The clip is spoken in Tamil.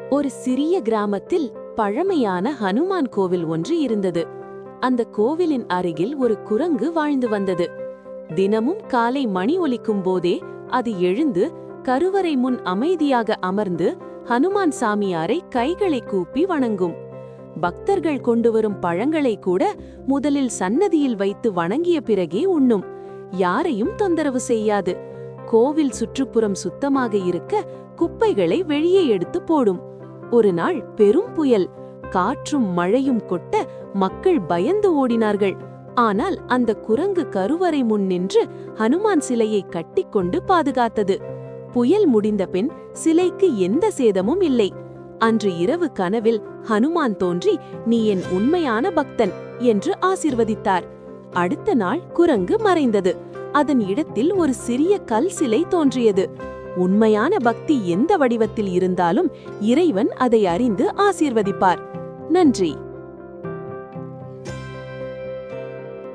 ஒரு சிறிய கிராமத்தில் பழமையான ஹனுமான் கோவில் ஒன்று இருந்தது. அந்த கோவிலின் அருகில் ஒரு குரங்கு வாழ்ந்து வந்தது. தினமும் காலை மணி ஒலிக்கும் போதே அது எழுந்து கருவறை முன் அமைதியாக அமர்ந்து ஹனுமான் சாமியாரை கைகளை கூப்பி வணங்கும். பக்தர்கள் கொண்டு வரும் பழங்களை கூட முதலில் சன்னதியில் வைத்து வணங்கிய பிறகே உண்ணும். யாரையும் தொந்தரவு செய்யாது. கோவில் சுற்றுப்புறம் சுத்தமாக இருக்க குப்பைகளை வெளியே எடுத்து போடும். ஒரு நாள் பெரும் புயல், காற்றும் மழையும் கொட்ட மக்கள் பயந்து ஓடினார்கள். ஆனால் அந்த குரங்கு கருவறை முன் நின்று ஹனுமான் சிலையை கட்டிக்கொண்டு பாதுகாத்தது. புயல் முடிந்த பின் சிலைக்கு எந்த சேதமும் இல்லை. அன்று இரவு கனவில் ஹனுமான் தோன்றி, "நீ என் உண்மையான பக்தன்" என்று ஆசீர்வதித்தார். அடுத்த நாள் குரங்கு மறைந்தது. அதன் இடத்தில் ஒரு சிறிய கல் சிலை தோன்றியது. உண்மையான பக்தி எந்த வடிவத்தில் இருந்தாலும் இறைவன் அதை அறிந்து ஆசீர்வதிப்பார். நன்றி.